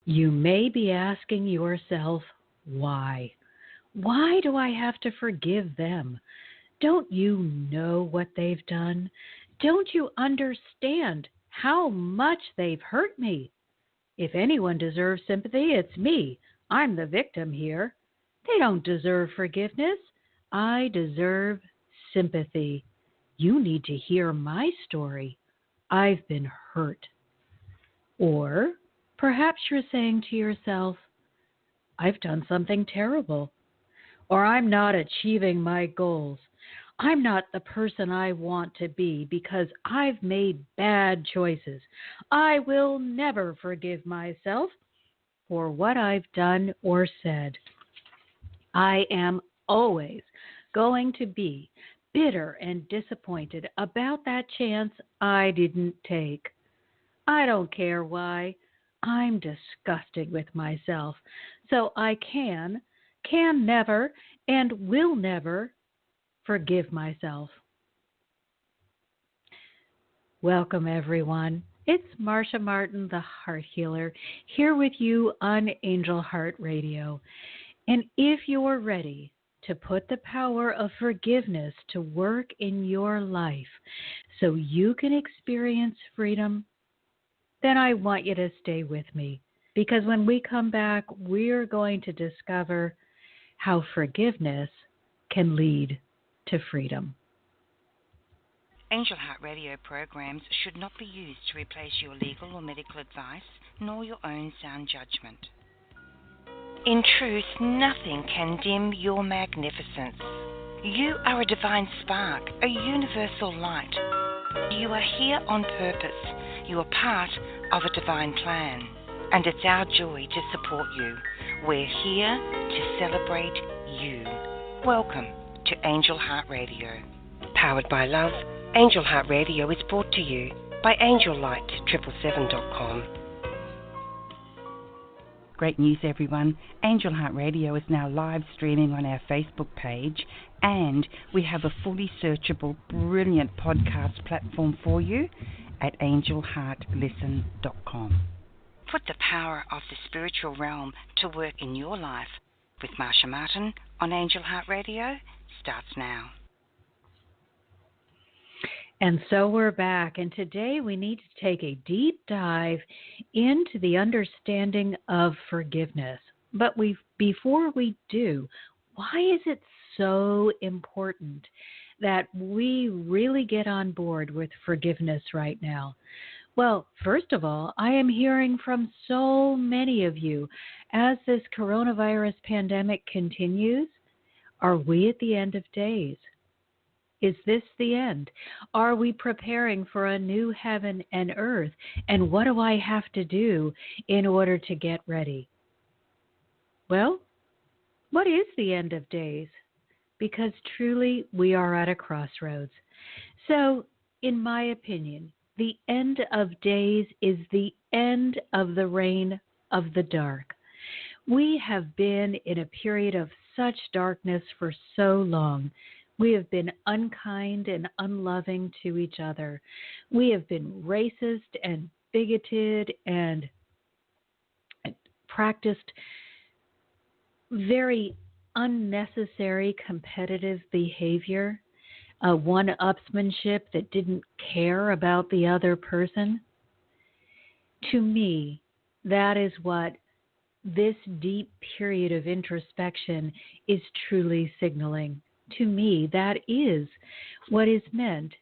You may be asking yourself, why? Why do I have to forgive them? Don't you know what they've done? Don't you understand how much they've hurt me? If anyone deserves sympathy, it's me. I'm the victim here. They don't deserve forgiveness. I deserve sympathy. You need to hear my story. I've been hurt. Or perhaps you're saying to yourself, I've done something terrible. Or I'm not achieving my goals. I'm not the person I want to be because I've made bad choices. I will never forgive myself for what I've done or said. I am always going to be bitter and disappointed about that chance I didn't take. I don't care why. I'm disgusted with myself. So I can never, and will never forgive myself. Welcome, everyone. It's Marcia Martin, the Heart Healer, here with you on Angel Heart Radio. And if you're ready to put the power of forgiveness to work in your life so you can experience freedom, then I want you to stay with me. Because when we come back, we're going to discover how forgiveness can lead to freedom. Angel Heart Radio programs should not be used to replace your legal or medical advice, nor your own sound judgment. In truth, nothing can dim your magnificence. You are a divine spark, a universal light. You are here on purpose. You are part of a divine plan, and it's our joy to support you. We're here to celebrate you. Welcome to Angel Heart Radio. Powered by love, Angel Heart Radio is brought to you by AngelLight777.com. Great news, everyone. Angel Heart Radio is now live streaming on our Facebook page, and we have a fully searchable, brilliant podcast platform for you at AngelHeartListen.com. Put the power of the spiritual realm to work in your life with Marcia Martin on Angel Heart Radio starts now. And so we're back, and today we need to take a deep dive into the understanding of forgiveness. But before we do, why is it so important that we really get on board with forgiveness right now? Well, first of all, I am hearing from so many of you as this coronavirus pandemic continues. Are we at the end of days? Is this the end? Are we preparing for a new heaven and earth? And what do I have to do in order to get ready? Well, what is the end of days? Because truly we are at a crossroads. So, in my opinion, the end of days is the end of the reign of the dark. We have been in a period of such darkness for so long. We have been unkind and unloving to each other. We have been racist and bigoted and practiced very unnecessary competitive behavior, one-upsmanship that didn't care about the other person. To me, that is what this deep period of introspection is truly signaling. To me, that is what is meant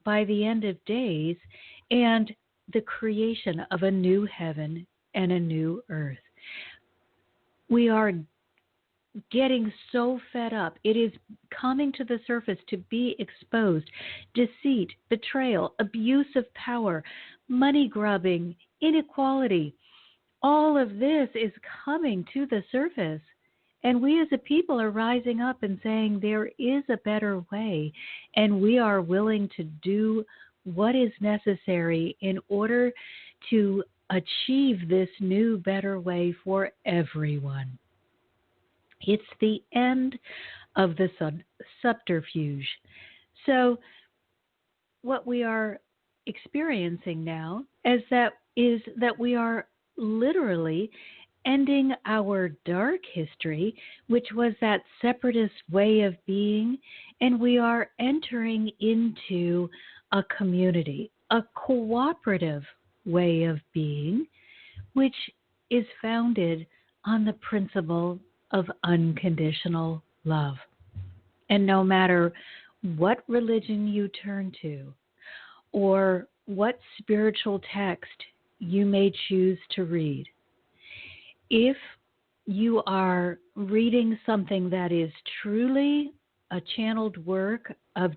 by the end of days and the creation of a new heaven and a new earth. We are getting so fed up. It is coming to the surface to be exposed. Deceit, betrayal, abuse of power, money grubbing, inequality. All of this is coming to the surface. And we as a people are rising up and saying there is a better way, and we are willing to do what is necessary in order to achieve this new, better way for everyone. It's the end of the subterfuge. So what we are experiencing now is that we are literally ending our dark history, which was that separatist way of being, and we are entering into a community, a cooperative way of being, which is founded on the principle of unconditional love. And no matter what religion you turn to or what spiritual text you may choose to read, if you are reading something that is truly a channeled work of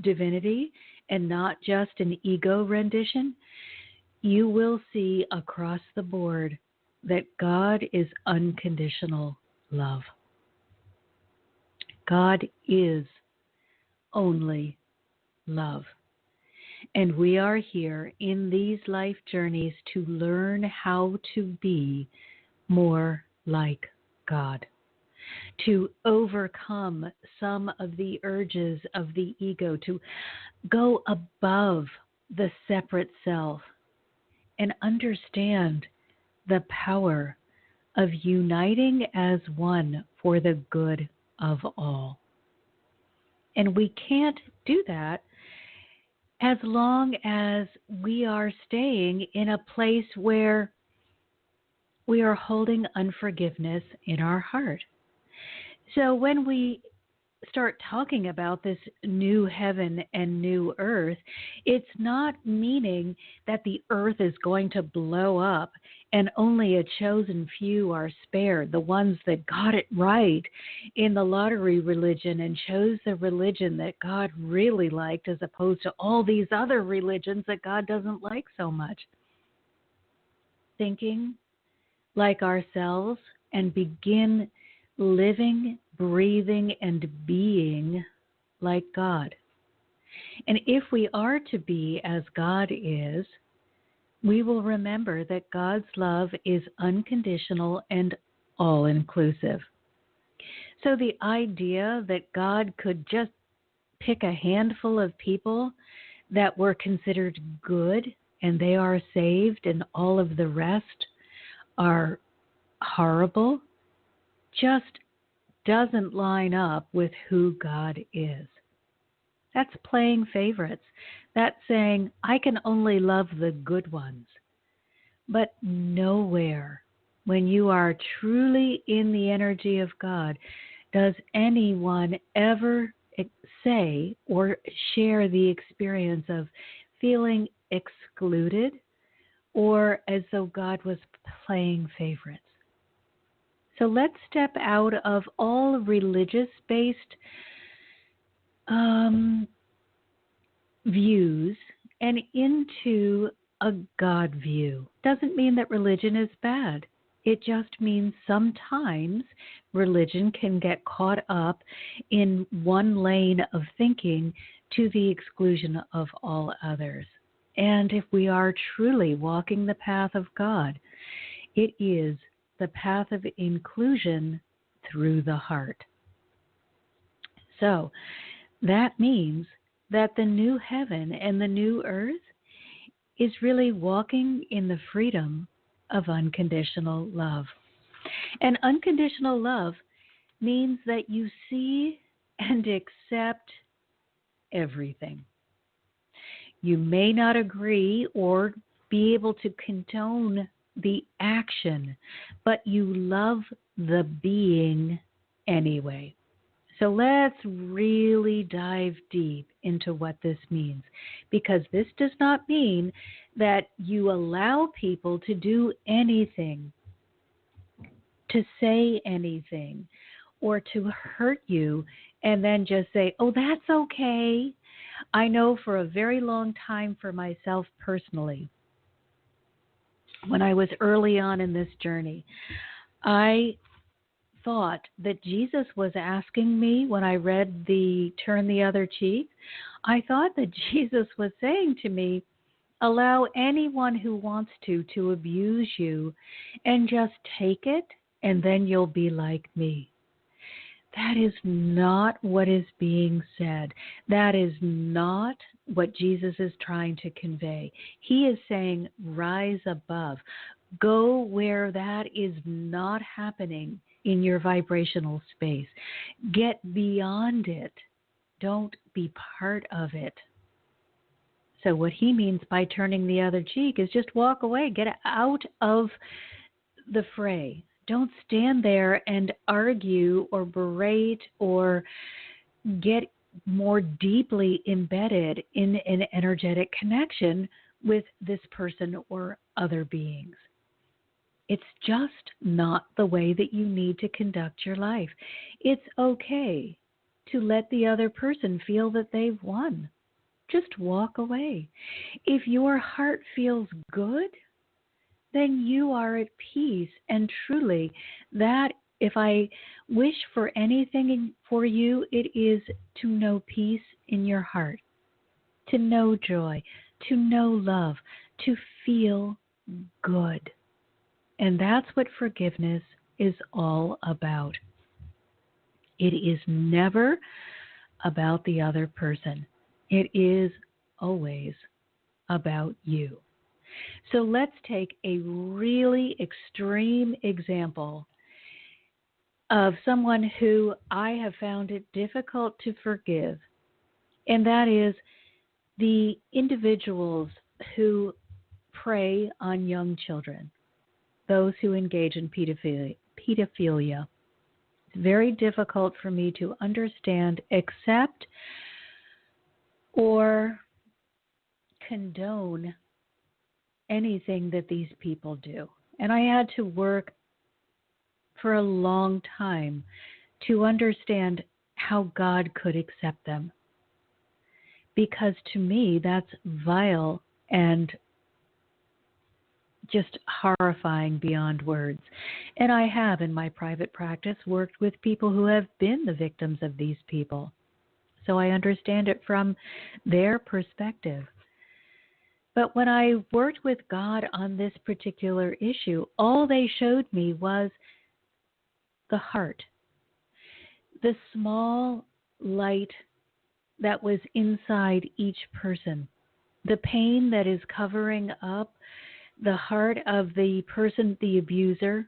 divinity and not just an ego rendition, you will see across the board that God is unconditional love. God is only love. And we are here in these life journeys to learn how to be more like God, to overcome some of the urges of the ego, to go above the separate self and understand the power of uniting as one for the good of all. And we can't do that as long as we are staying in a place where we are holding unforgiveness in our heart. So when we start talking about this new heaven and new earth, it's not meaning that the earth is going to blow up and only a chosen few are spared, the ones that got it right in the lottery religion and chose the religion that God really liked as opposed to all these other religions that God doesn't like so much. Thinking like ourselves and begin living, breathing, and being like God. And if we are to be as God is, we will remember that God's love is unconditional and all-inclusive. So the idea that God could just pick a handful of people that were considered good and they are saved and all of the rest are horrible just doesn't line up with who God is. That's playing favorites. That's saying, I can only love the good ones. But nowhere, when you are truly in the energy of God, does anyone ever say or share the experience of feeling excluded or as though God was playing favorites. So let's step out of all religious-based views and into a God view. Doesn't mean that religion is bad. It just means sometimes religion can get caught up in one lane of thinking to the exclusion of all others. And if we are truly walking the path of God, it is the path of inclusion through the heart. So that means that the new heaven and the new earth is really walking in the freedom of unconditional love. And unconditional love means that you see and accept everything. You may not agree or be able to condone the action, but you love the being anyway. So let's really dive deep into what this means, because this does not mean that you allow people to do anything, to say anything, or to hurt you and then just say, oh, that's okay. I know for a very long time for myself personally, when I was early on in this journey, I thought that Jesus was asking me when I read the Turn the Other Cheek, I thought that Jesus was saying to me, allow anyone who wants to abuse you and just take it and then you'll be like me. That is not what is being said. That is not what Jesus is trying to convey. He is saying, rise above. Go where that is not happening in your vibrational space. Get beyond it. Don't be part of it. So what he means by turning the other cheek is just walk away. Get out of the fray. Don't stand there and argue or berate or get more deeply embedded in an energetic connection with this person or other beings. It's just not the way that you need to conduct your life. It's okay to let the other person feel that they've won. Just walk away. If your heart feels good, then you are at peace. And truly, that if I wish for anything for you, it is to know peace in your heart, to know joy, to know love, to feel good. And that's what forgiveness is all about. It is never about the other person. It is always about you. So let's take a really extreme example of someone who I have found it difficult to forgive, and that is the individuals who prey on young children, those who engage in pedophilia. It's very difficult for me to understand, accept, or condone anything that these people do. And I had to work for a long time to understand how God could accept them. Because to me, that's vile and just horrifying beyond words. And I have, in my private practice, worked with people who have been the victims of these people. So I understand it from their perspective. But when I worked with God on this particular issue, all they showed me was the heart, the small light that was inside each person, the pain that is covering up the heart of the person, the abuser,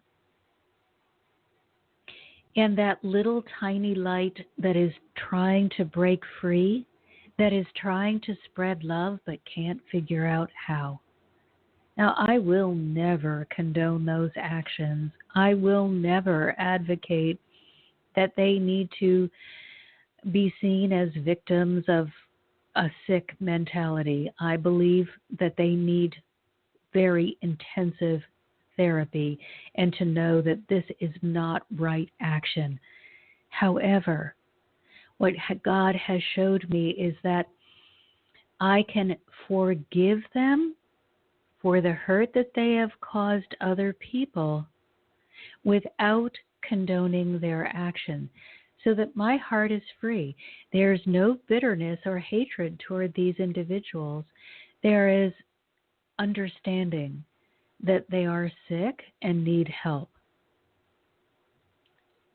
and that little tiny light that is trying to break free, that is trying to spread love but can't figure out how. Now, I will never condone those actions. I will never advocate that they need to be seen as victims of a sick mentality. I believe that they need very intensive therapy and to know that this is not right action. However, what God has showed me is that I can forgive them for the hurt that they have caused other people without condoning their action, so that my heart is free. There's no bitterness or hatred toward these individuals. There is understanding that they are sick and need help.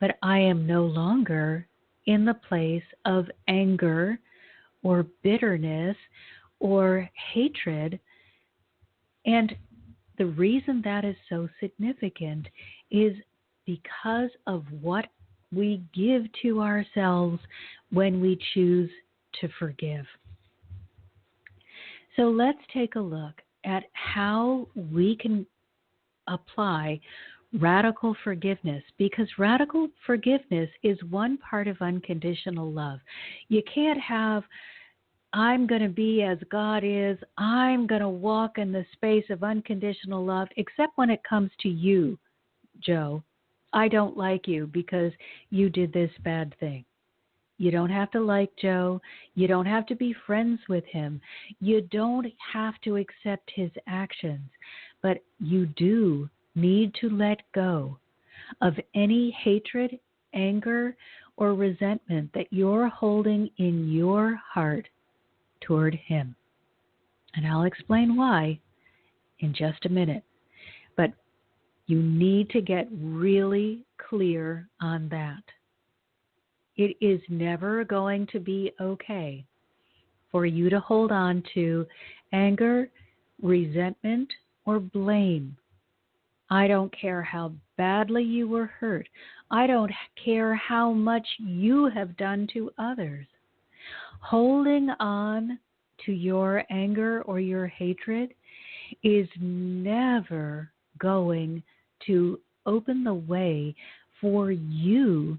But I am no longer in the place of anger or bitterness or hatred. And the reason that is so significant is because of what we give to ourselves when we choose to forgive. So let's take a look at how we can apply radical forgiveness, because radical forgiveness is one part of unconditional love. You can't have, I'm going to be as God is, I'm going to walk in the space of unconditional love, except when it comes to you, Joe. I don't like you because you did this bad thing. You don't have to like Joe. You don't have to be friends with him. You don't have to accept his actions. But you do need to let go of any hatred, anger, or resentment that you're holding in your heart toward him. And I'll explain why in just a minute. But you need to get really clear on that. It is never going to be okay for you to hold on to anger, resentment, or blame I don't care how badly you were hurt. I don't care how much you have done to others. Holding on to your anger or your hatred is never going to open the way for you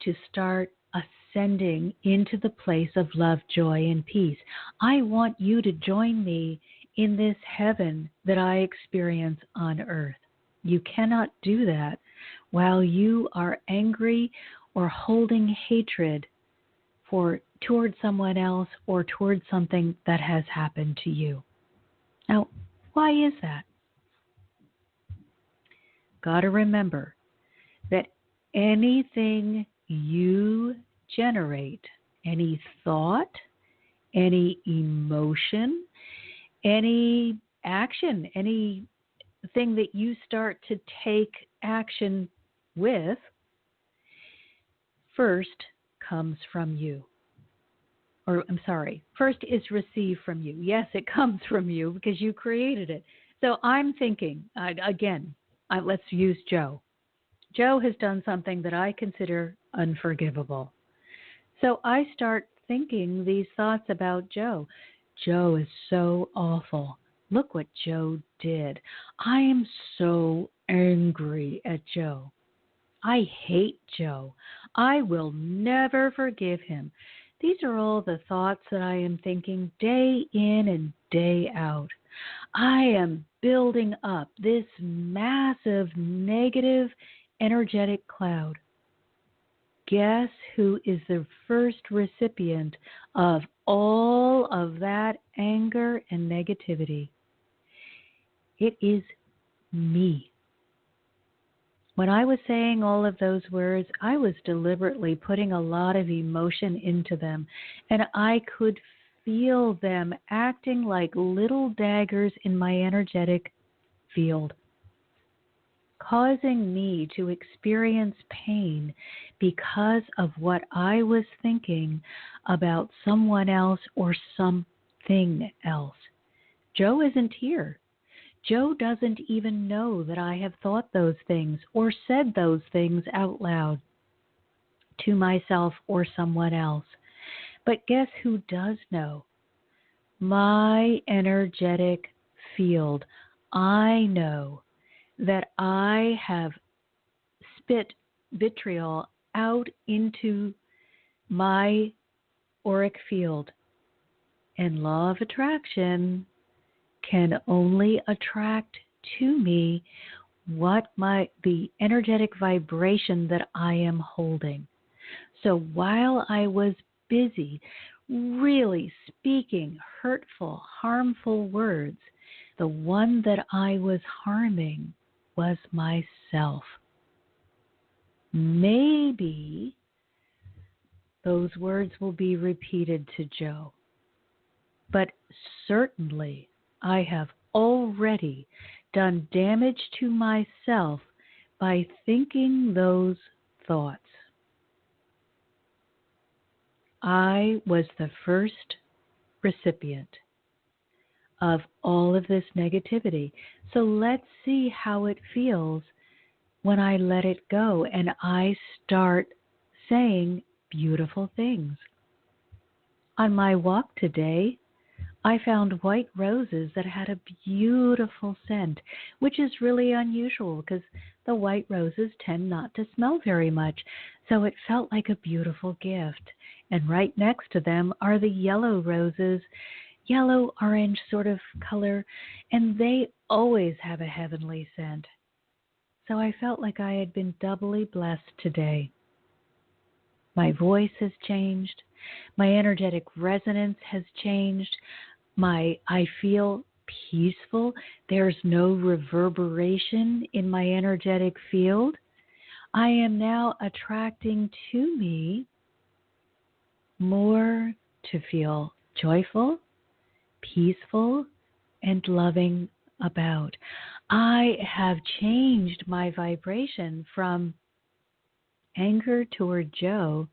to start ascending into the place of love, joy, and peace. I want you to join me in this heaven that I experience on earth. You cannot do that while you are angry or holding hatred toward someone else or toward something that has happened to you. Now, why is that? Got to remember that anything you generate, any thought, any emotion, any action, anything that you start to take action with, first comes from you. First is received from you. Yes, it comes from you because you created it. So I'm thinking, let's use Joe. Joe has done something that I consider unforgivable. So I start thinking these thoughts about Joe. Joe is so awful. Look what Joe did. I am so angry at Joe. I hate Joe. I will never forgive him. These are all the thoughts that I am thinking day in and day out. I am building up this massive negative energetic cloud. Guess who is the first recipient of all of that anger and negativity? It is me. When I was saying all of those words, I was deliberately putting a lot of emotion into them, and I could feel them acting like little daggers in my energetic field, causing me to experience pain because of what I was thinking about someone else or something else. Joe isn't here. Joe doesn't even know that I have thought those things or said those things out loud to myself or someone else. But guess who does know? My energetic field. I know that I have spit vitriol out into my auric field. And law of attraction can only attract to me the energetic vibration that I am holding. So while I was busy really speaking hurtful, harmful words, the one that I was harming was myself. Maybe those words will be repeated to Joe, but certainly I have already done damage to myself by thinking those thoughts. I was the first recipient of all of this negativity. So let's see how it feels when I let it go and I start saying beautiful things. On my walk today, I found white roses that had a beautiful scent, which is really unusual because the white roses tend not to smell very much. So it felt like a beautiful gift. And right next to them are the yellow roses, yellow-orange sort of color, and they always have a heavenly scent. So I felt like I had been doubly blessed today. My voice has changed. My energetic resonance has changed. I feel peaceful. There's no reverberation in my energetic field. I am now attracting to me more to feel joyful, peaceful, and loving about. I have changed my vibration from anger toward Joe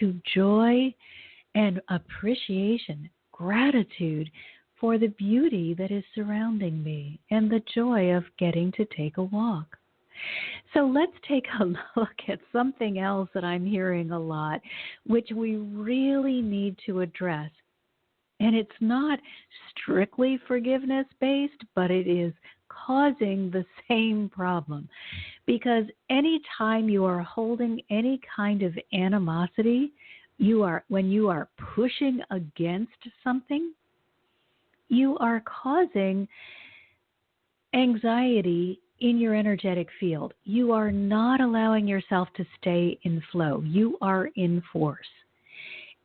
to joy and appreciation, gratitude for the beauty that is surrounding me and the joy of getting to take a walk. So let's take a look at something else that I'm hearing a lot, which we really need to address. And it's not strictly forgiveness based, but it is causing the same problem. Because anytime you are holding any kind of animosity, when you are pushing against something, you are causing anxiety in your energetic field. You are not allowing yourself to stay in flow. You are in force.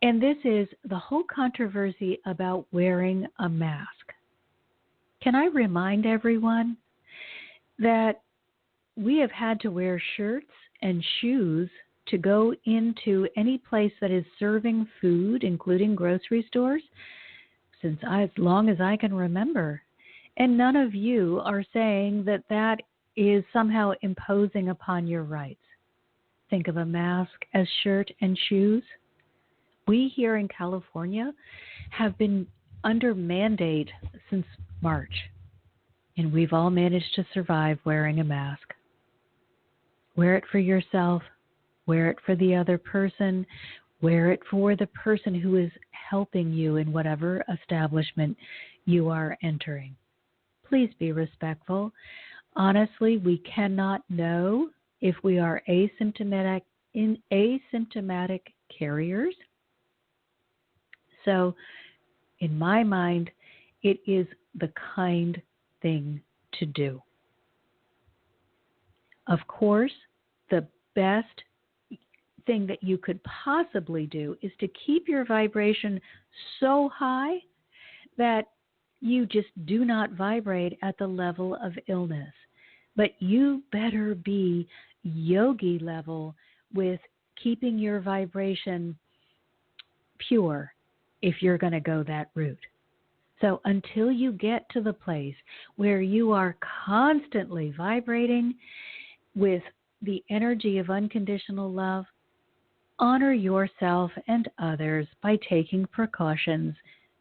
And this is the whole controversy about wearing a mask. Can I remind everyone that we have had to wear shirts and shoes to go into any place that is serving food, including grocery stores, since as long as I can remember. And none of you are saying that that is somehow imposing upon your rights. Think of a mask as shirt and shoes. We here in California have been under mandate since March, and we've all managed to survive wearing a mask. Wear it for yourself. Wear it for the other person. Wear it for the person who is helping you in whatever establishment you are entering. Please be respectful. Honestly, we cannot know if we are asymptomatic carriers. So, in my mind, it is the kind thing to do. Of course, the best thing that you could possibly do is to keep your vibration so high that you just do not vibrate at the level of illness. But you better be yogi level with keeping your vibration pure if you're going to go that route. So until you get to the place where you are constantly vibrating with the energy of unconditional love, honor yourself and others by taking precautions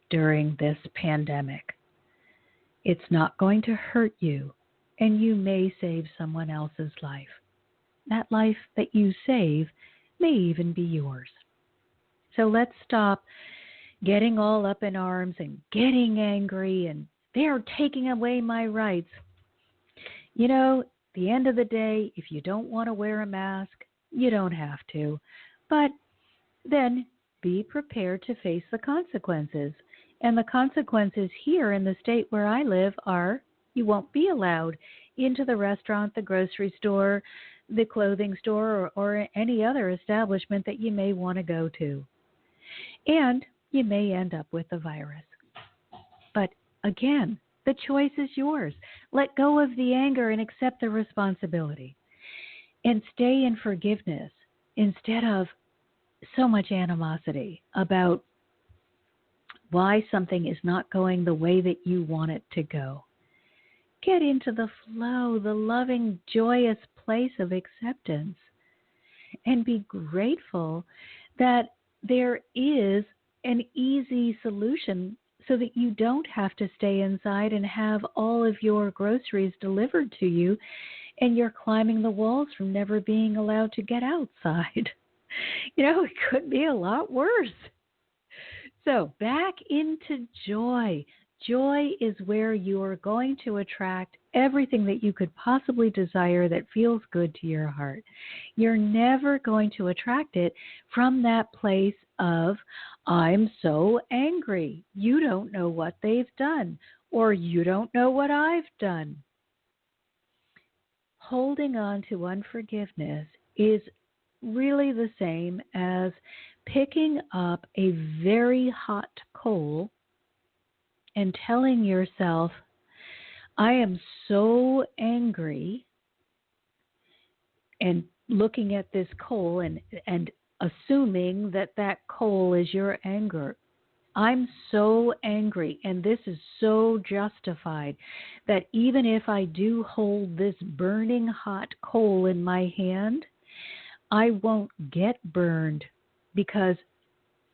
during this pandemic. It's not going to hurt you, and you may save someone else's life. That life that you save may even be yours. So let's stop getting all up in arms and getting angry and they're taking away my rights. You know, at the end of the day, if you don't want to wear a mask, you don't have to. But then be prepared to face the consequences. And the consequences here in the state where I live are you won't be allowed into the restaurant, the grocery store, the clothing store, or any other establishment that you may want to go to. And you may end up with the virus. But again, the choice is yours. Let go of the anger and accept the responsibility. And stay in forgiveness instead of so much animosity about why something is not going the way that you want it to go. Get into the flow, the loving, joyous place of acceptance, and be grateful that there is an easy solution so that you don't have to stay inside and have all of your groceries delivered to you and you're climbing the walls from never being allowed to get outside. You know, it could be a lot worse. So back into joy. Joy is where you are going to attract everything that you could possibly desire that feels good to your heart. You're never going to attract it from that place of, I'm so angry. You don't know what they've done, or you don't know what I've done. Holding on to unforgiveness is really the same as picking up a very hot coal and telling yourself, I am so angry, and looking at this coal and assuming that coal is your anger. I'm so angry, and this is so justified that even if I do hold this burning hot coal in my hand, I won't get burned because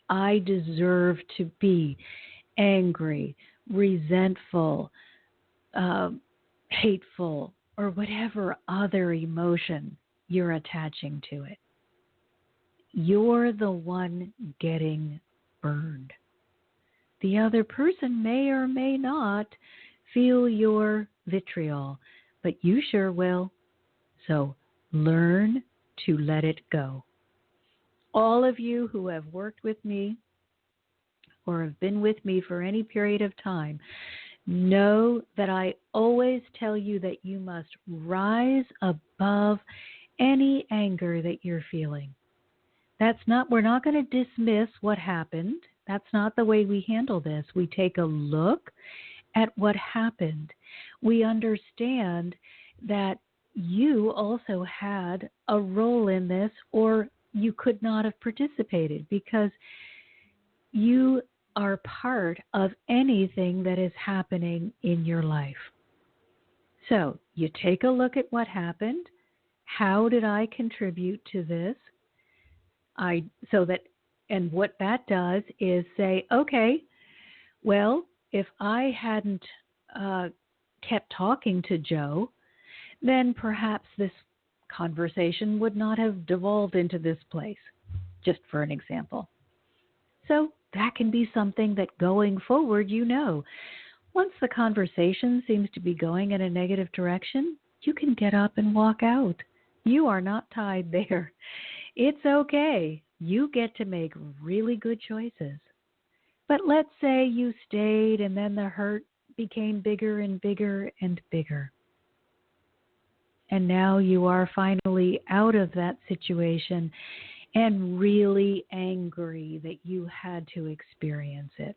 I deserve to be angry, resentful, hateful, or whatever other emotion you're attaching to it. You're the one getting burned. The other person may or may not feel your vitriol, but you sure will. So learn to let it go. All of you who have worked with me or have been with me for any period of time know that I always tell you that you must rise above any anger that you're feeling. We're not going to dismiss what happened. That's not the way we handle this. We take a look at what happened. We understand that you also had a role in this, or you could not have participated because you are part of anything that is happening in your life. So you take a look at what happened. How did I contribute to this? And what that does is say, okay, well, if I hadn't kept talking to Joe, then perhaps this conversation would not have devolved into this place, just for an example. So that can be something that going forward, once the conversation seems to be going in a negative direction, you can get up and walk out. You are not tied there. It's okay. You get to make really good choices. But let's say you stayed and then the hurt became bigger and bigger and bigger. And now you are finally out of that situation and really angry that you had to experience it.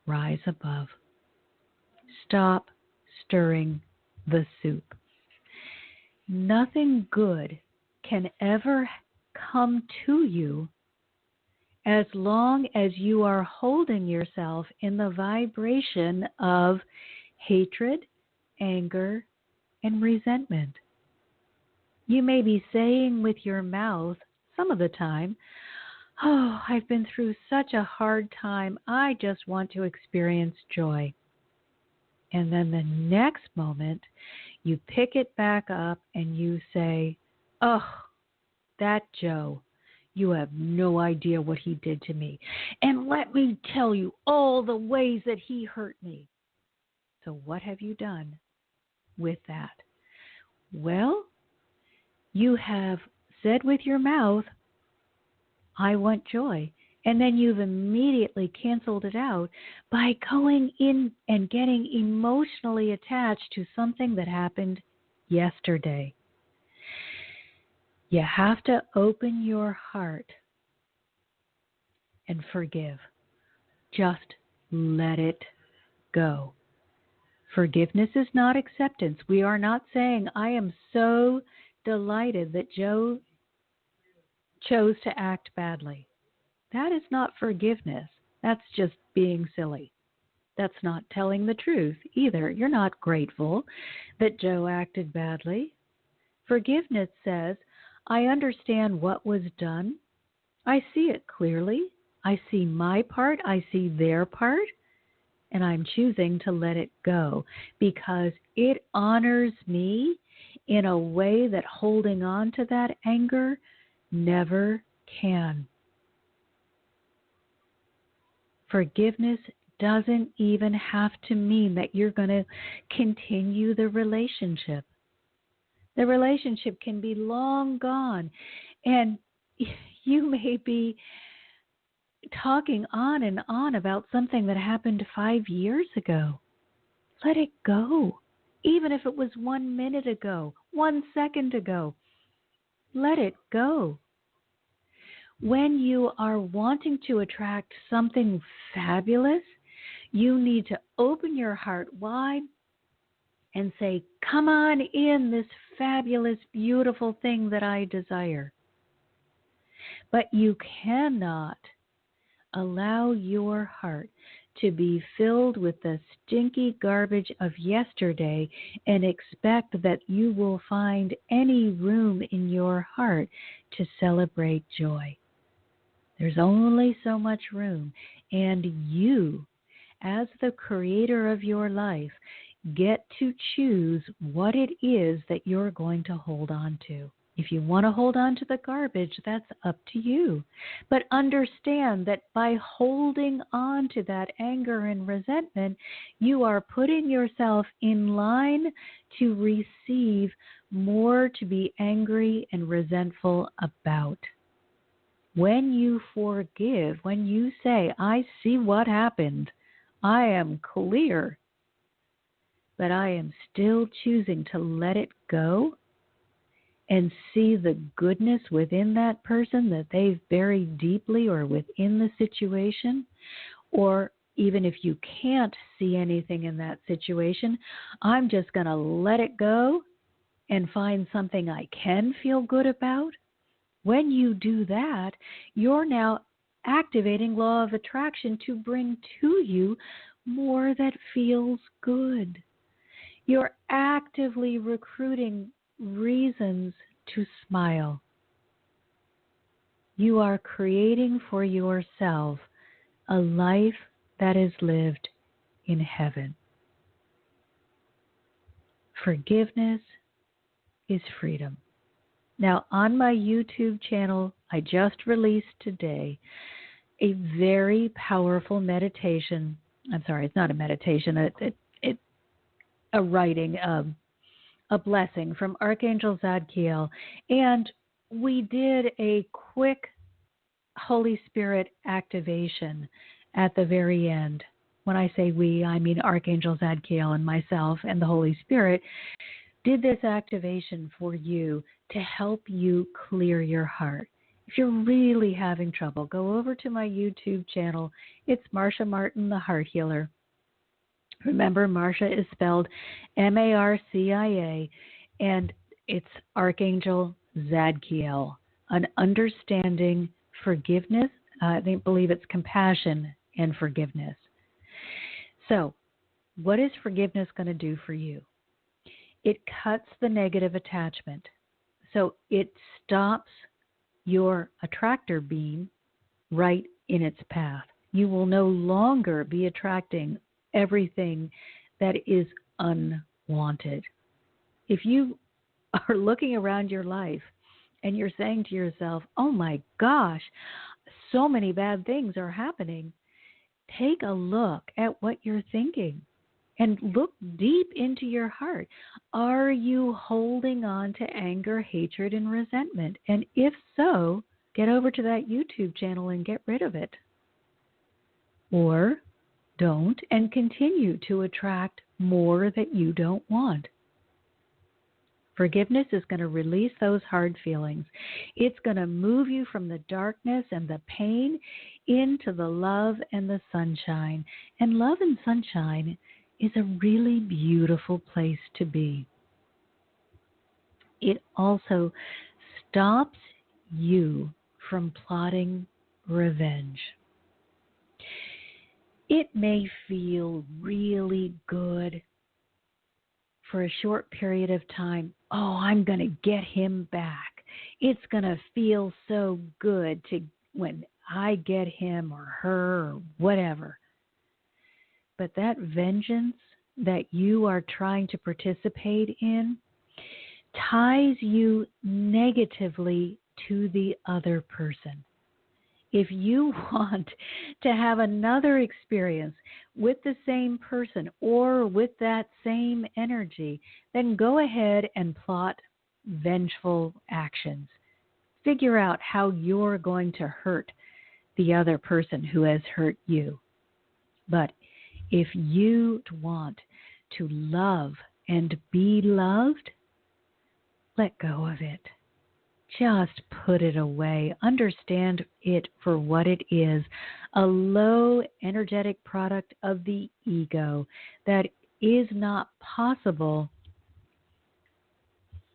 Rise above. Stop stirring the soup. Nothing good can ever come to you as long as you are holding yourself in the vibration of hatred, anger, and resentment. You may be saying with your mouth some of the time, "Oh, I've been through such a hard time. I just want to experience joy." And then the next moment, you pick it back up and you say, "Oh, that Joe, you have no idea what he did to me. And let me tell you all the ways that he hurt me." So what have you done with that? Well, you have said with your mouth, "I want joy." And then you've immediately canceled it out by going in and getting emotionally attached to something that happened yesterday. You have to open your heart and forgive. Just let it go. Forgiveness is not acceptance. We are not saying, "I am so delighted that Joe chose to act badly." That is not forgiveness. That's just being silly. That's not telling the truth either. You're not grateful that Joe acted badly. Forgiveness says, "I understand what was done. I see it clearly. I see my part. I see their part. And I'm choosing to let it go because it honors me in a way that holding on to that anger never can." Forgiveness doesn't even have to mean that you're going to continue the relationship. The relationship can be long gone, and you may be talking on and on about something that happened 5 years ago. Let it go. Even if it was 1 minute ago, 1 second ago, let it go. When you are wanting to attract something fabulous, you need to open your heart wide and say, "Come on in, this fabulous, beautiful thing that I desire." But you cannot allow your heart to be filled with the stinky garbage of yesterday and expect that you will find any room in your heart to celebrate joy. There's only so much room, and you, as the creator of your life, get to choose what it is that you're going to hold on to. If you want to hold on to the garbage, that's up to you. But understand that by holding on to that anger and resentment, you are putting yourself in line to receive more to be angry and resentful about. When you forgive, when you say, I see what happened, I am clear, but I am still choosing to let it go and see the goodness within that person that they've buried deeply or within the situation, or even if you can't see anything in that situation, I'm just going to let it go and find something I can feel good about. When you do that, you're now activating law of attraction to bring to you more that feels good. You're actively recruiting reasons to smile. You are creating for yourself a life that is lived in heaven. Forgiveness is freedom. Now, on my YouTube channel, I just released today a very powerful meditation. I'm sorry, it's not a meditation, it's a writing, a blessing from Archangel Zadkiel. And we did a quick Holy Spirit activation at the very end. When I say we, I mean Archangel Zadkiel and myself and the Holy Spirit did this activation for you to help you clear your heart. If you're really having trouble, go over to my YouTube channel. It's Marcia Martin, the Heart Healer. Remember, Marcia is spelled Marcia, and it's Archangel Zadkiel, an understanding forgiveness. I believe it's compassion and forgiveness. So, what is forgiveness going to do for you? It cuts the negative attachment. So it stops your attractor beam right in its path. You will no longer be attracting everything that is unwanted. If you are looking around your life and you're saying to yourself, oh my gosh, so many bad things are happening, take a look at what you're thinking. And look deep into your heart. Are you holding on to anger, hatred, and resentment? And if so, get over to that YouTube channel and get rid of it. Or don't and continue to attract more that you don't want. Forgiveness is going to release those hard feelings. It's going to move you from the darkness and the pain into the love and the sunshine. And love and sunshine is a really beautiful place to be. It also stops you from plotting revenge. It may feel really good for a short period of time. Oh, I'm going to get him back. It's going to feel so good to when I get him or her or whatever. But that vengeance that you are trying to participate in ties you negatively to the other person. If you want to have another experience with the same person or with that same energy, then go ahead and plot vengeful actions. Figure out how you're going to hurt the other person who has hurt you. But if you want to love and be loved, let go of it. Just put it away. Understand it for what it is, a low energetic product of the ego that is not possible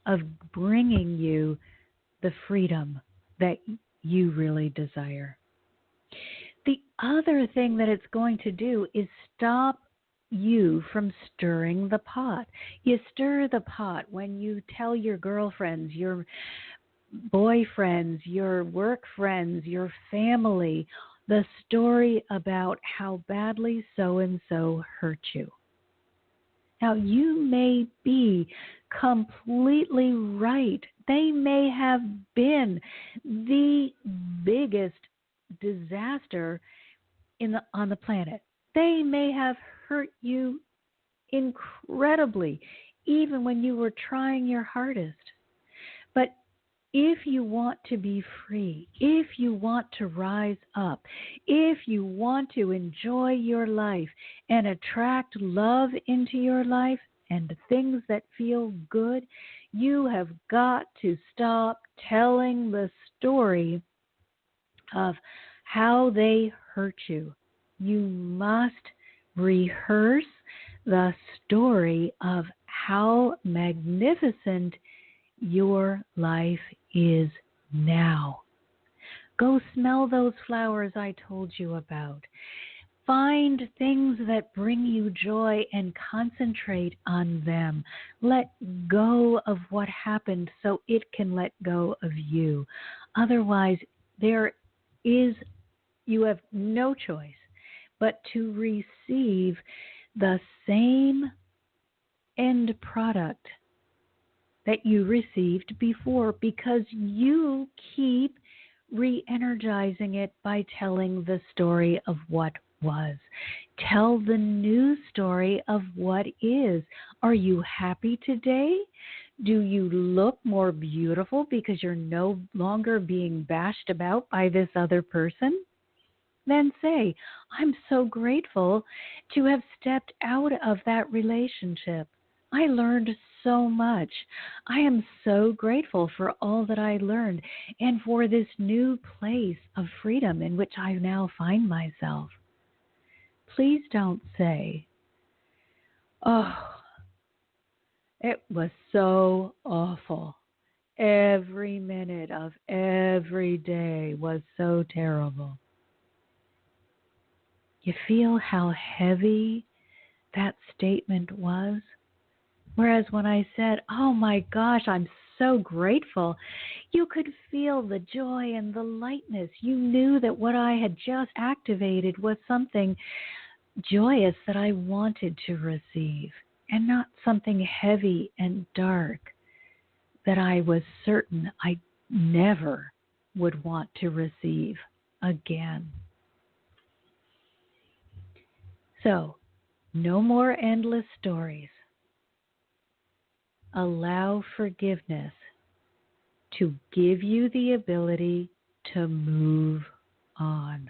of bringing you the freedom that you really desire. The other thing that it's going to do is stop you from stirring the pot. You stir the pot when you tell your girlfriends, your boyfriends, your work friends, your family, the story about how badly so-and-so hurt you. Now, you may be completely right. They may have been the biggest disaster on the planet. They may have hurt you incredibly, even when you were trying your hardest. But if you want to be free, if you want to rise up, if you want to enjoy your life and attract love into your life and things that feel good, you have got to stop telling the story of how they hurt you. You must rehearse the story of how magnificent your life is now. Go smell those flowers I told you about. Find things that bring you joy and concentrate on them. Let go of what happened so it can let go of you. Otherwise, you have no choice but to receive the same end product that you received before, because you keep re-energizing it by telling the story of what was. Tell the new story of what is. Are you happy today? Do you look more beautiful because you're no longer being bashed about by this other person? Then say, I'm so grateful to have stepped out of that relationship. I learned so much. I am so grateful for all that I learned and for this new place of freedom in which I now find myself. Please don't say, oh, it was so awful. Every minute of every day was so terrible. You feel how heavy that statement was? Whereas when I said, oh my gosh, I'm so grateful, you could feel the joy and the lightness. You knew that what I had just activated was something joyous that I wanted to receive, and not something heavy and dark that I was certain I never would want to receive again. So, no more endless stories. Allow forgiveness to give you the ability to move on.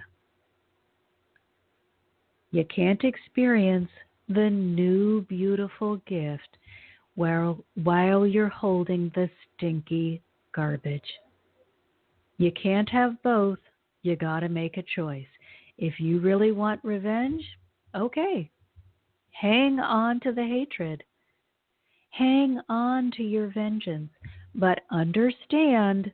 You can't experience the new beautiful gift while you're holding the stinky garbage. You can't have both. You got to make a choice. If you really want revenge, okay, hang on to the hatred. Hang on to your vengeance, but understand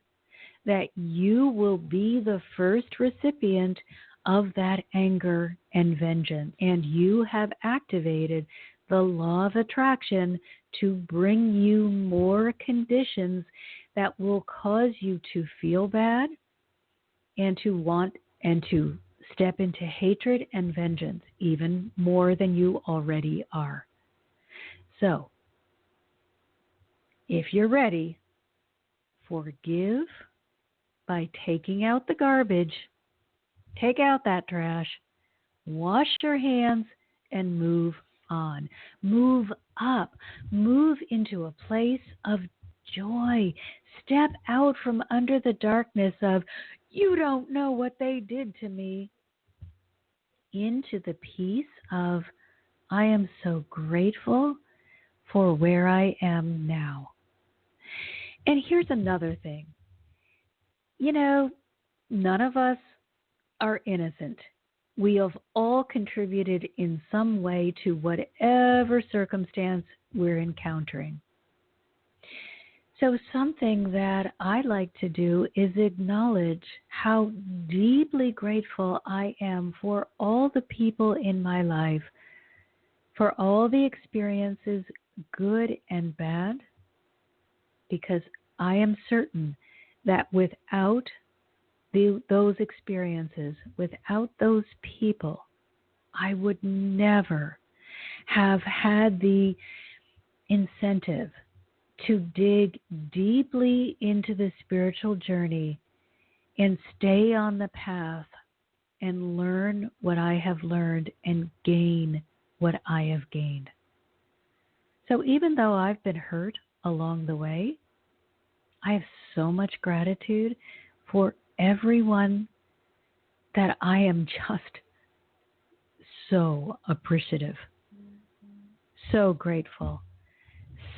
that you will be the first recipient of that anger and vengeance, and you have activated the law of attraction to bring you more conditions that will cause you to feel bad and to want and to step into hatred and vengeance even more than you already are. So, if you're ready, forgive by taking out the garbage, take out that trash, wash your hands, and move on. Move up. Move into a place of joy. Step out from under the darkness of, you don't know what they did to me, into the peace of, I am so grateful for where I am now. And here's another thing. You know, none of us are innocent. We have all contributed in some way to whatever circumstance we're encountering. So something that I like to do is acknowledge how deeply grateful I am for all the people in my life, for all the experiences, good and bad, because I am certain that without those experiences, without those people, I would never have had the incentive to dig deeply into the spiritual journey and stay on the path and learn what I have learned and gain what I have gained. So even though I've been hurt along the way, I have so much gratitude for everyone that I am just so appreciative, so grateful,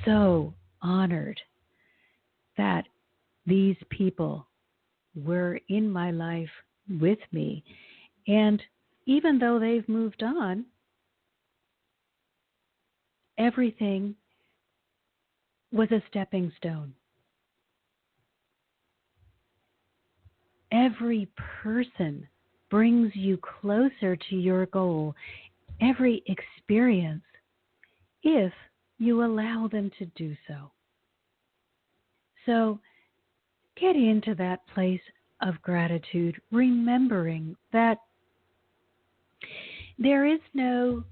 so honored that these people were in my life with me. And even though they've moved on, everything was a stepping stone. Every person brings you closer to your goal, every experience, if you allow them to do so. So get into that place of gratitude, remembering that there is no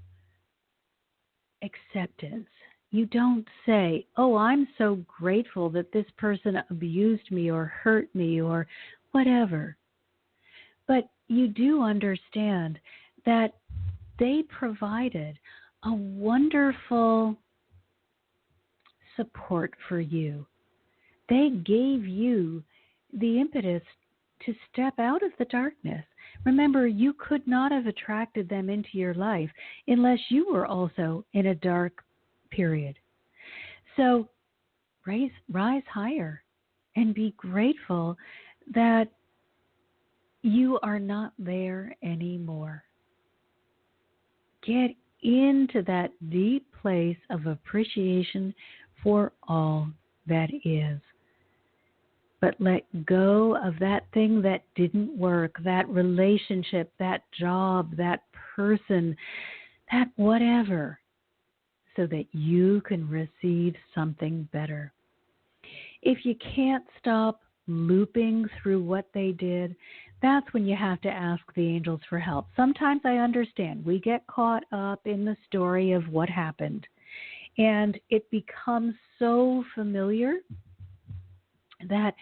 acceptance. You don't say, oh, I'm so grateful that this person abused me or hurt me or whatever. But you do understand that they provided a wonderful support for you. They gave you the impetus to step out of the darkness. Remember, you could not have attracted them into your life unless you were also in a dark period. So rise higher and be grateful that you are not there anymore. Get into that deep place of appreciation for all that is. But let go of that thing that didn't work, that relationship, that job, that person, that whatever, so that you can receive something better. If you can't stop looping through what they did, that's when you have to ask the angels for help. Sometimes I understand. We get caught up in the story of what happened, and it becomes so familiar that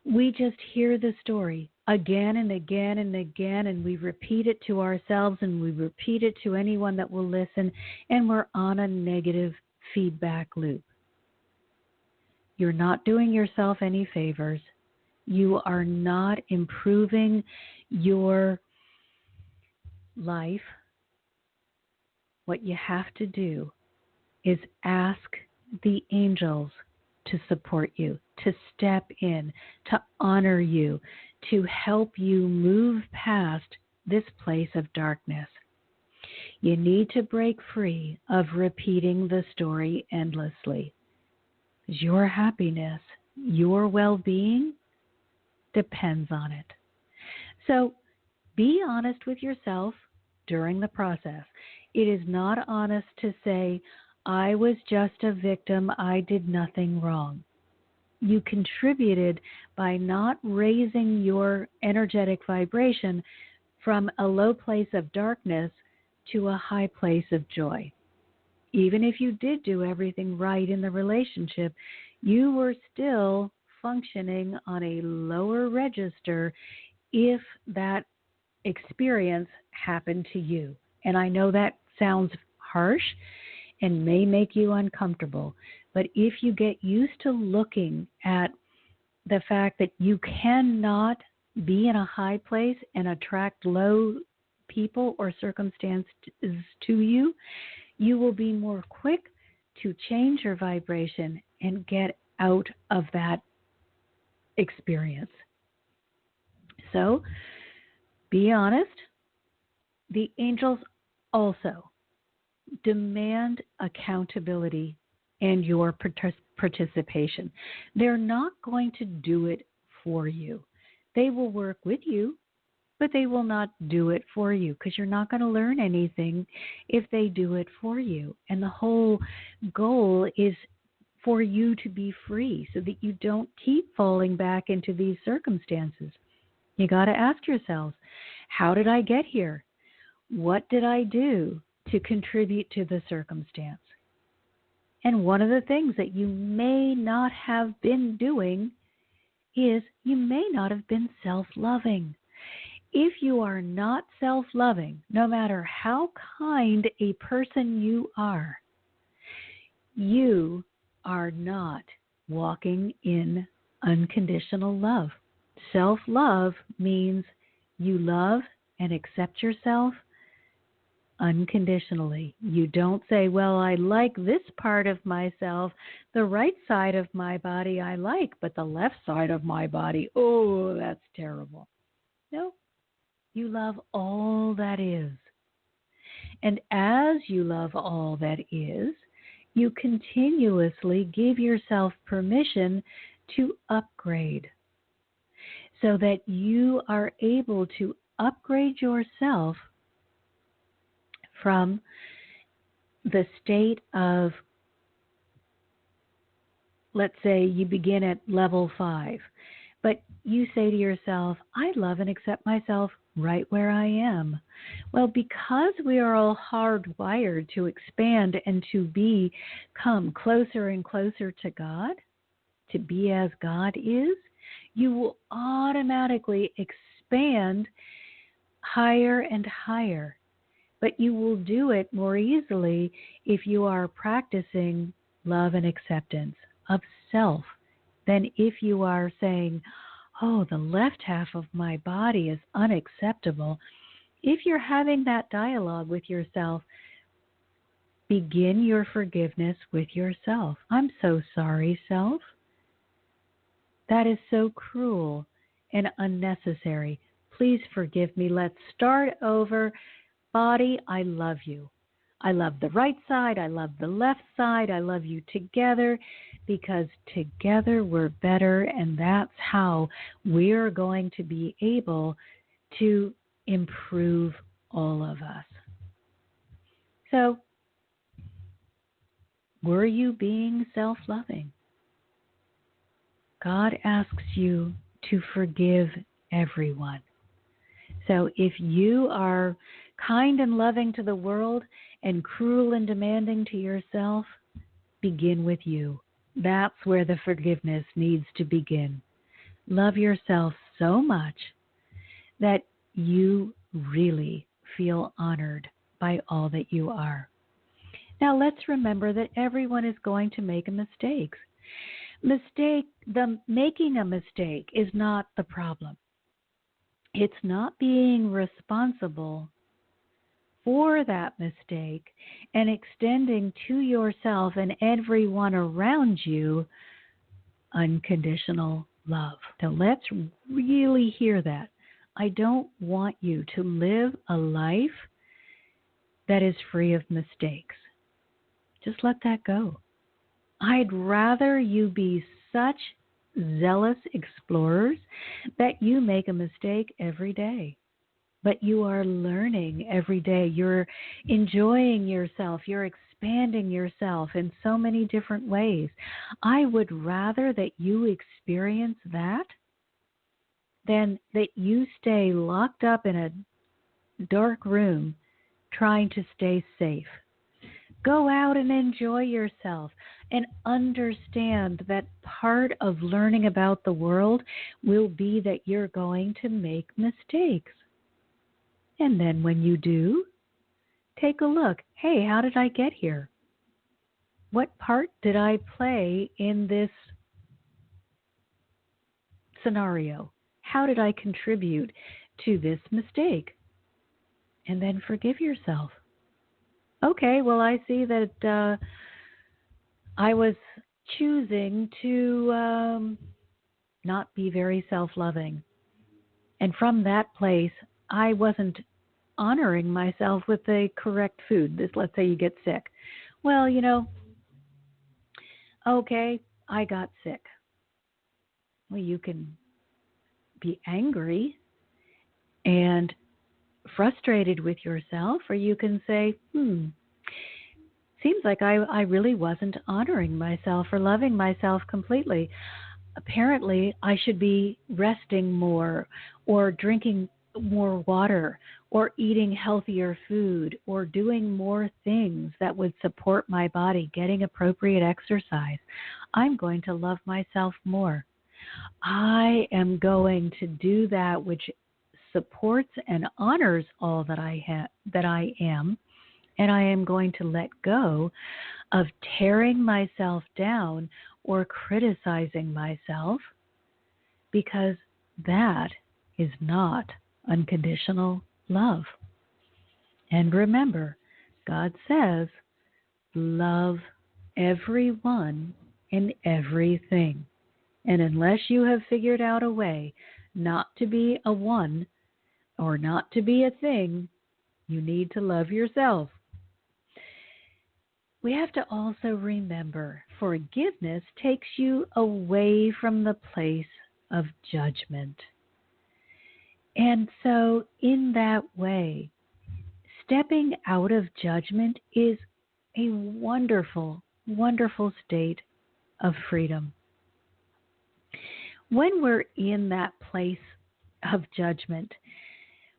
we just hear the story again and again and again, and we repeat it to ourselves and we repeat it to anyone that will listen, and we're on a negative feedback loop. You're not doing yourself any favors. You are not improving your life. What you have to do is ask the angels to support you, to step in, to honor you, to help you move past this place of darkness. You need to break free of repeating the story endlessly. Your happiness, your well-being depends on it. So be honest with yourself during the process. It is not honest to say, I was just a victim, I did nothing wrong. You contributed by not raising your energetic vibration from a low place of darkness to a high place of joy. Even if you did do everything right in the relationship, you were still functioning on a lower register if that experience happened to you. And I know that sounds harsh and may make you uncomfortable, but if you get used to looking at the fact that you cannot be in a high place and attract low people or circumstances to you, you will be more quick to change your vibration and get out of that experience. So, be honest. The angels also demand accountability and your participation. They're not going to do it for you. They will work with you, but they will not do it for you because you're not going to learn anything if they do it for you. And the whole goal is for you to be free so that you don't keep falling back into these circumstances. You got to ask yourselves, how did I get here? What did I do to contribute to the circumstance? And one of the things that you may not have been doing is you may not have been self-loving. If you are not self-loving, no matter how kind a person you are not walking in unconditional love. Self-love means you love and accept yourself unconditionally. You don't say, well, I like this part of myself. The right side of my body I like, but the left side of my body, oh, that's terrible. No, you love all that is. And as you love all that is, you continuously give yourself permission to upgrade so that you are able to upgrade yourself from the state of, let's say you begin at level 5, but you say to yourself, I love and accept myself right where I am. Well, because we are all hardwired to expand and to become closer and closer to God, to be as God is, you will automatically expand higher and higher. But you will do it more easily if you are practicing love and acceptance of self than if you are saying, oh, the left half of my body is unacceptable. If you're having that dialogue with yourself, begin your forgiveness with yourself. I'm so sorry, self. That is so cruel and unnecessary. Please forgive me. Let's start over. Body, I love you. I love the right side. I love the left side. I love you together because together we're better, and that's how we're going to be able to improve all of us. So, were you being self-loving? God asks you to forgive everyone. So if you are kind and loving to the world and cruel and demanding to yourself, begin with you. That's where the forgiveness needs to begin. Love yourself so much that you really feel honored by all that you are. Now let's remember that everyone is going to make mistakes. Making a mistake is not the problem. It's not being responsible for that mistake and extending to yourself and everyone around you unconditional love. Now let's really hear that. I don't want you to live a life that is free of mistakes. Just let that go. I'd rather you be such zealous explorers that you make a mistake every day. But you are learning every day. You're enjoying yourself. You're expanding yourself in so many different ways. I would rather that you experience that than that you stay locked up in a dark room trying to stay safe. Go out and enjoy yourself and understand that part of learning about the world will be that you're going to make mistakes. And then when you do, take a look. Hey, how did I get here? What part did I play in this scenario? How did I contribute to this mistake? And then forgive yourself. Okay, well, I see that I was choosing to not be very self-loving. And from that place, I wasn't honoring myself with the correct food. Let's say you get sick. Well, okay, I got sick. Well, you can be angry and frustrated with yourself, or you can say, seems like I really wasn't honoring myself or loving myself completely. apparently I should be resting more or drinking more water or eating healthier food or doing more things that would support my body, getting appropriate exercise. I'm going to love myself more. I am going to do that which supports and honors all that that I am, and I am going to let go of tearing myself down or criticizing myself, because that is not unconditional love. And remember, God says, love everyone and everything. And unless you have figured out a way not to be a one or not to be a thing, you need to love yourself. We have to also remember forgiveness takes you away from the place of judgment. And so, in that way, stepping out of judgment is a wonderful, wonderful state of freedom. When we're in that place of judgment,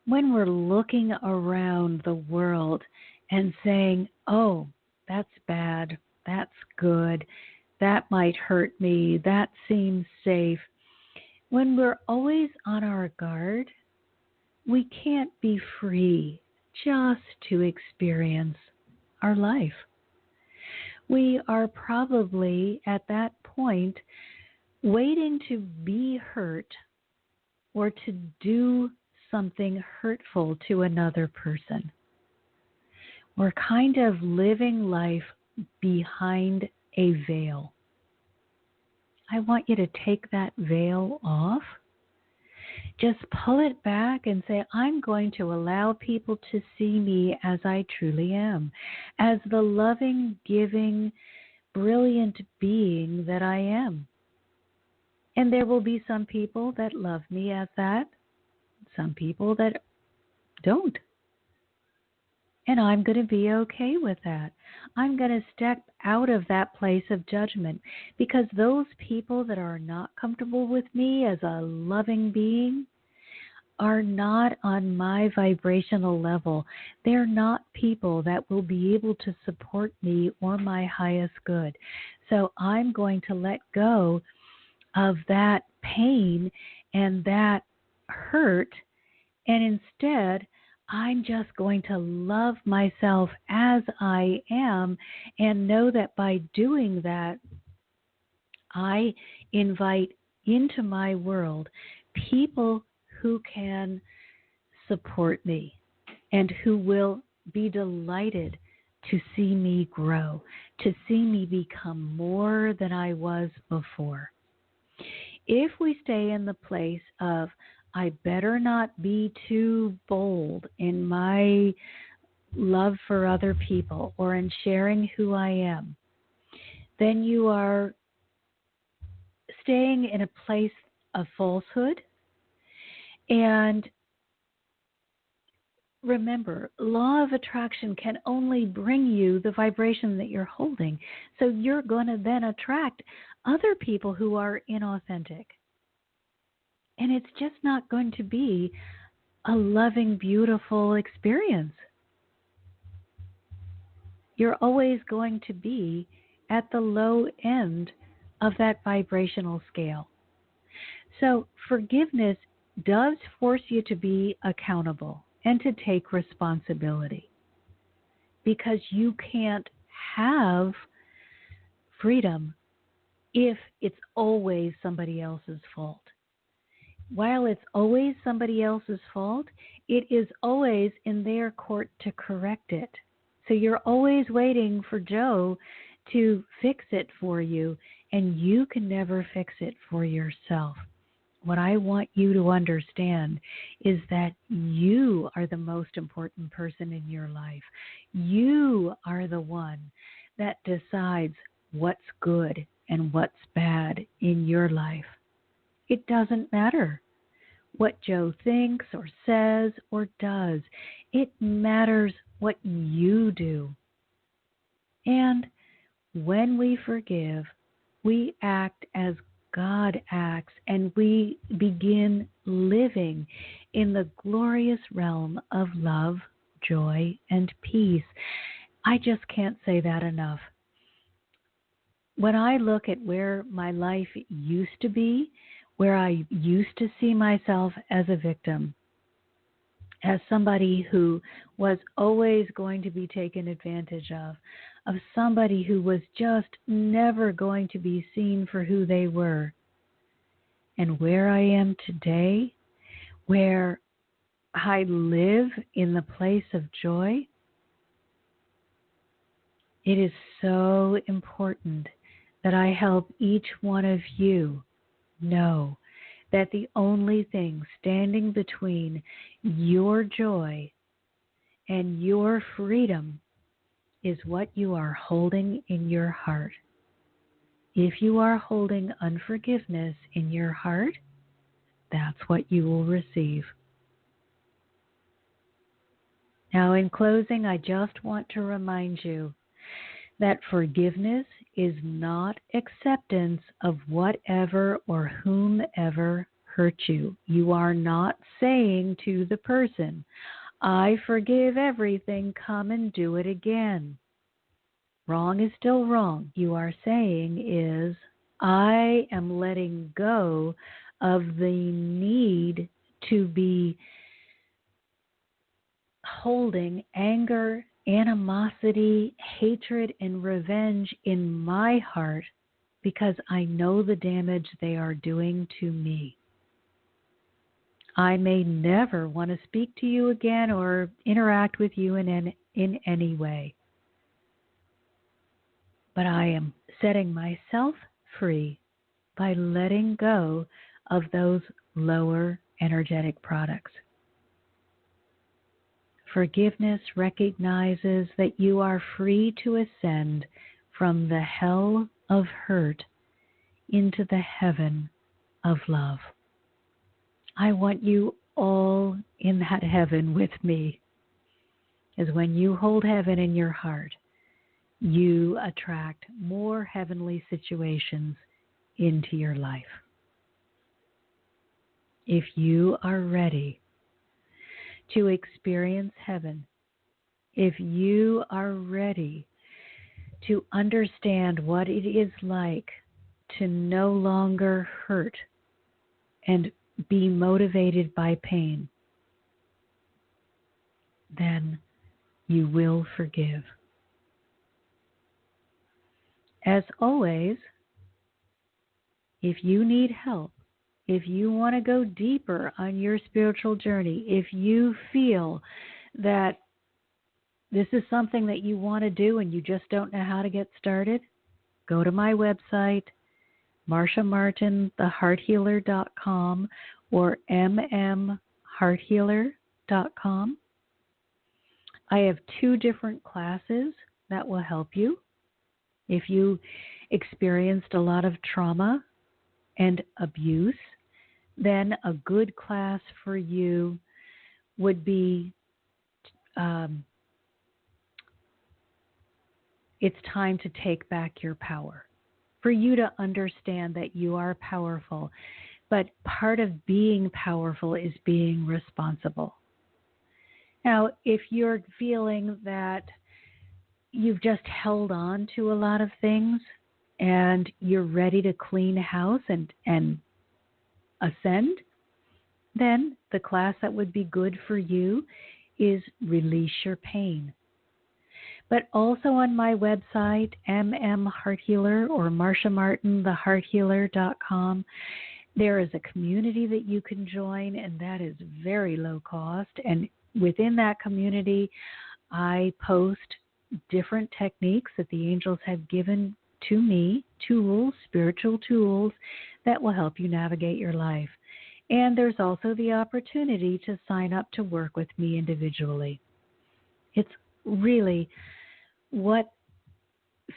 when we're looking around the world and saying, oh, that's bad, that's good, that might hurt me, that seems safe, when we're always on our guard, we can't be free just to experience our life. We are probably at that point waiting to be hurt or to do something hurtful to another person. We're kind of living life behind a veil. I want you to take that veil off. Just pull it back and say, I'm going to allow people to see me as I truly am, as the loving, giving, brilliant being that I am. And there will be some people that love me as that, some people that don't. And I'm going to be okay with that. I'm going to step out of that place of judgment, because those people that are not comfortable with me as a loving being are not on my vibrational level. They're not people that will be able to support me or my highest good. So I'm going to let go of that pain and that hurt, and instead I'm just going to love myself as I am, and know that by doing that, I invite into my world people who can support me and who will be delighted to see me grow, to see me become more than I was before. If we stay in the place of, I better not be too bold in my love for other people or in sharing who I am, then you are staying in a place of falsehood. And remember, law of attraction can only bring you the vibration that you're holding. So you're going to then attract other people who are inauthentic. And it's just not going to be a loving, beautiful experience. You're always going to be at the low end of that vibrational scale. So forgiveness does force you to be accountable and to take responsibility, because you can't have freedom if it's always somebody else's fault. While it's always somebody else's fault, it is always in their court to correct it. So you're always waiting for Joe to fix it for you, and you can never fix it for yourself. What I want you to understand is that you are the most important person in your life. You are the one that decides what's good and what's bad in your life. It doesn't matter what Joe thinks or says or does. It matters what you do. And when we forgive, we act as God acts and we begin living in the glorious realm of love, joy, and peace. I just can't say that enough. When I look at where my life used to be, where I used to see myself as a victim, as somebody who was always going to be taken advantage of somebody who was just never going to be seen for who they were, and where I am today, where I live in the place of joy, it is so important that I help each one of you know that the only thing standing between your joy and your freedom is what you are holding in your heart. If you are holding unforgiveness in your heart, that's what you will receive. Now, in closing, I just want to remind you that forgiveness is not acceptance of whatever or whomever hurt you. You are not saying to the person, I forgive everything, come and do it again. Wrong is still wrong. You are saying is, I am letting go of the need to be holding anger, animosity, hatred, and revenge in my heart because I know the damage they are doing to me. I may never want to speak to you again or interact with you in any way. But I am setting myself free by letting go of those lower energetic products. Forgiveness recognizes that you are free to ascend from the hell of hurt into the heaven of love. I want you all in that heaven with me. Because when you hold heaven in your heart, you attract more heavenly situations into your life. If you are ready to experience heaven, if you are ready to understand what it is like to no longer hurt and be motivated by pain, then you will forgive. As always, if you need help, if you want to go deeper on your spiritual journey, if you feel that this is something that you want to do and you just don't know how to get started, go to my website, marciamartinthehearthealer.com or mmhearthealer.com. I have 2 different classes that will help you. If you experienced a lot of trauma and abuse, then a good class for you would be it's time to take back your power. For you to understand that you are powerful, but part of being powerful is being responsible. Now, if you're feeling that you've just held on to a lot of things and you're ready to clean house and ascend, then the class that would be good for you is Release Your Pain. But also on my website, mmhearthealer or marciamartinthehearthealer.com, there is a community that you can join, and that is very low cost. And within that community, I post different techniques that the angels have given to me, tools, spiritual tools that will help you navigate your life. And there's also the opportunity to sign up to work with me individually. It's really what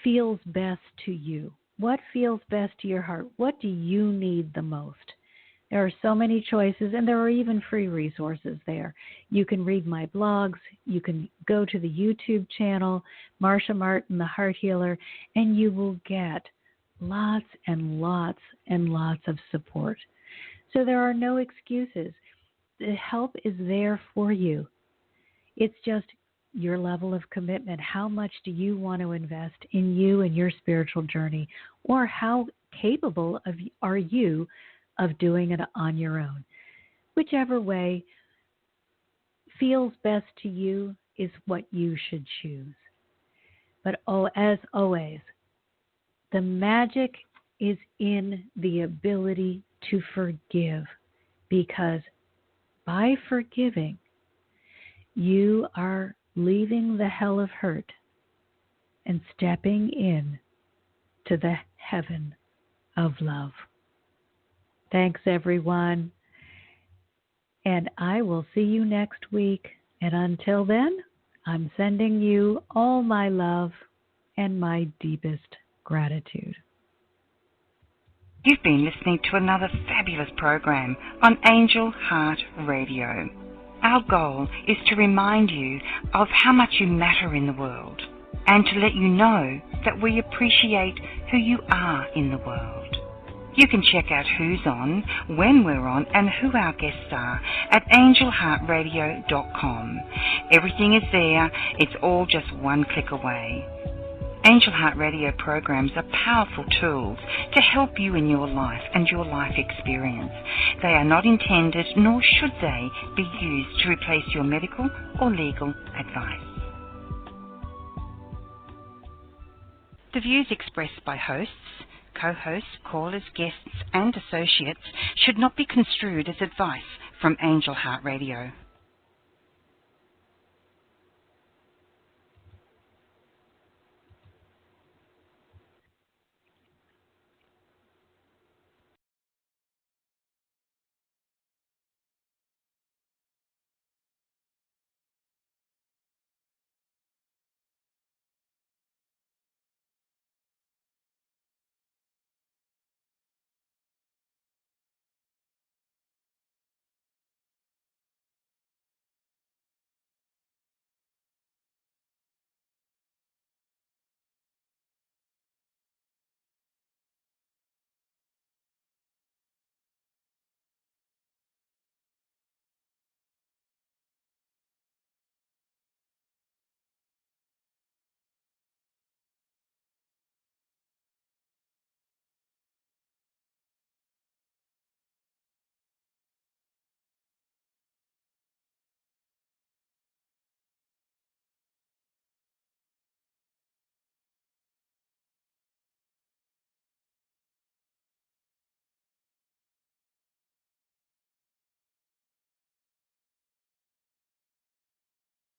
feels best to you. What feels best to your heart? What do you need the most? There are so many choices, and there are even free resources there. You can read my blogs. You can go to the YouTube channel, Marcia Martin, the Heart Healer, and you will get lots and lots and lots of support. So there are no excuses. The help is there for you. It's just your level of commitment. How much do you want to invest in you and your spiritual journey? Or how capable are you of doing it on your own? Whichever way feels best to you is what you should choose. But as always, the magic is in the ability to forgive, because by forgiving, you are leaving the hell of hurt and stepping in to the heaven of love. Thanks, everyone. And I will see you next week. And until then, I'm sending you all my love and my deepest gratitude. You've been listening to another fabulous program on Angel Heart Radio. Our goal is to remind you of how much you matter in the world and to let you know that we appreciate who you are in the world. You can check out who's on, when we're on, and who our guests are at angelheartradio.com. Everything is there. It's all just one click away. Angel Heart Radio programs are powerful tools to help you in your life and your life experience. They are not intended, nor should they, be used to replace your medical or legal advice. The views expressed by hosts, co-hosts, callers, guests and associates should not be construed as advice from Angel Heart Radio.